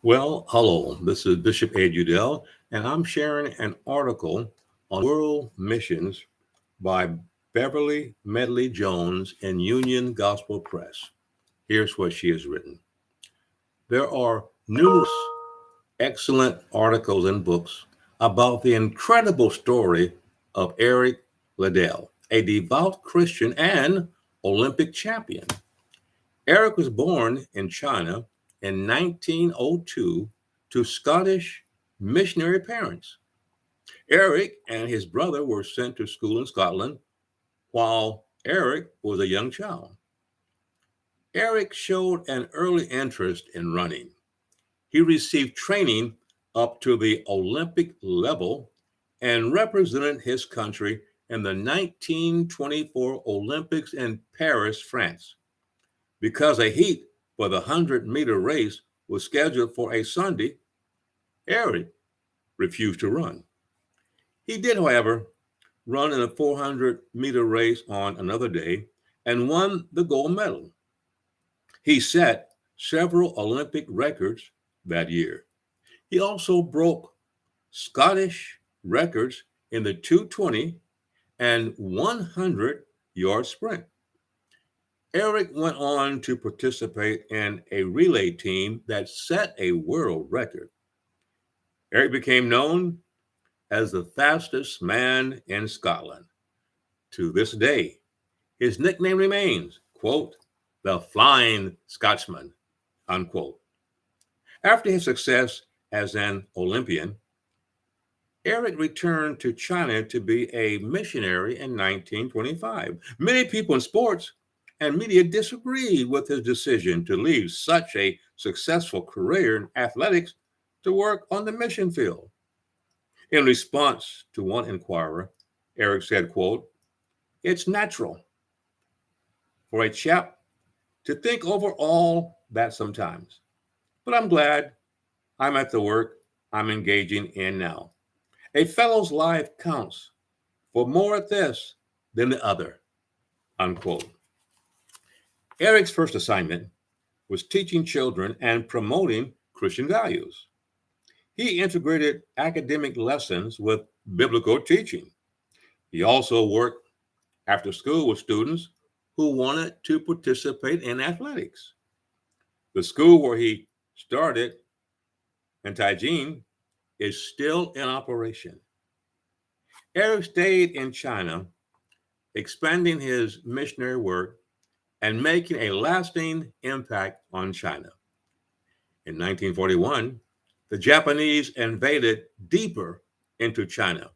Well, hello, this is Bishop Ed Udell, and I'm sharing an article on world missions by Beverly Medley Jones in Union Gospel Press. Here's what she has written. There are numerous excellent articles and books about the incredible story of Eric Liddell, a devout Christian and Olympic champion. Eric was born in China in 1902 to Scottish missionary parents. Eric and his brother were sent to school in Scotland while Eric was a young child. Eric showed an early interest in running. He received training up to the Olympic level and represented his country in the 1924 Olympics in Paris, France. Because a heat for the 100-meter race was scheduled for a Sunday, Eric refused to run. He did, however, run in a 400-meter race on another day and won the gold medal. He set several Olympic records that year. He also broke Scottish records in the 220 and 100-yard sprint. Eric went on to participate in a relay team that set a world record. Eric became known as the fastest man in Scotland. To this day, his nickname remains, quote, the Flying Scotsman, unquote. After his success as an Olympian, Eric returned to China to be a missionary in 1925. Many people in sports and media disagreed with his decision to leave such a successful career in athletics to work on the mission field. In response to one inquirer, Eric said, quote, it's natural for a chap to think over all that sometimes, but I'm glad I'm at the work I'm engaging in now. A fellow's life counts for more at this than the other, unquote. Eric's first assignment was teaching children and promoting Christian values. He integrated academic lessons with biblical teaching. He also worked after school with students who wanted to participate in athletics. The school where he started in Tianjin is still in operation. Eric stayed in China, expanding his missionary work and making a lasting impact on China. In 1941, the Japanese invaded deeper into China.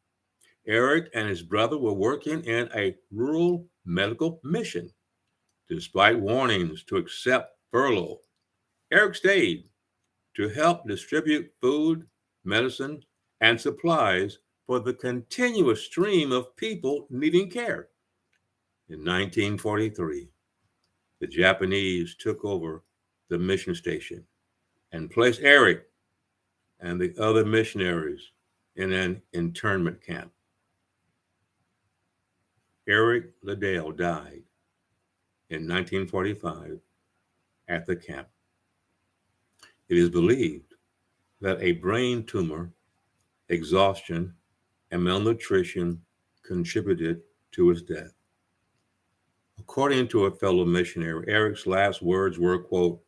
Eric and his brother were working in a rural medical mission. Despite warnings to accept furlough, Eric stayed to help distribute food, medicine, and supplies for the continuous stream of people needing care. In 1943, the Japanese took over the mission station and placed Eric and the other missionaries in an internment camp. Eric Liddell died in 1945 at the camp. It is believed that a brain tumor, exhaustion, and malnutrition contributed to his death. According to a fellow missionary, Eric's last words were, quote,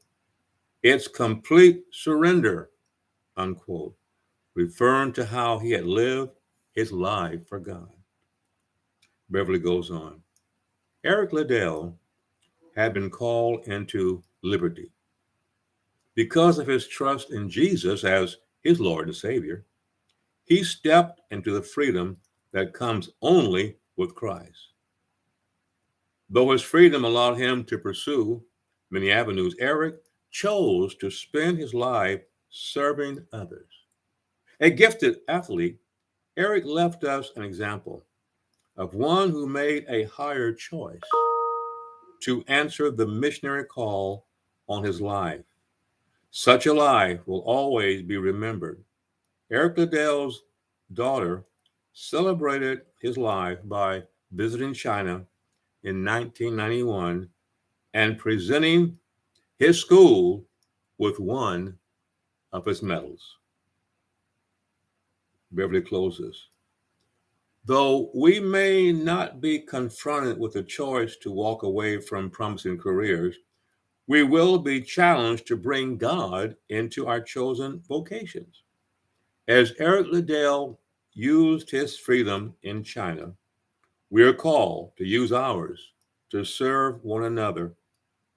it's complete surrender, unquote, referring to how he had lived his life for God. Beverly goes on. Eric Liddell had been called into liberty. Because of his trust in Jesus as his Lord and Savior, he stepped into the freedom that comes only with Christ. Though his freedom allowed him to pursue many avenues, Eric chose to spend his life serving others. A gifted athlete, Eric left us an example of one who made a higher choice to answer the missionary call on his life. Such a life will always be remembered. Eric Liddell's daughter celebrated his life by visiting China in 1991 and presenting his school with one of his medals. Beverly closes. Though we may not be confronted with a choice to walk away from promising careers, we will be challenged to bring God into our chosen vocations. As Ed Udell used his freedom in China, we are called to use ours to serve one another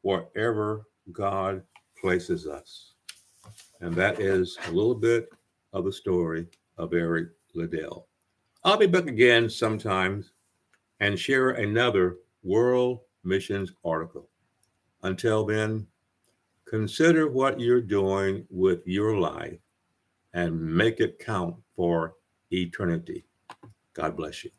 wherever God places us. And that is a little bit of the story of Ed Udell. I'll be back again sometimes and share another world missions article. Until then, consider what you're doing with your life and make it count for eternity. God bless you.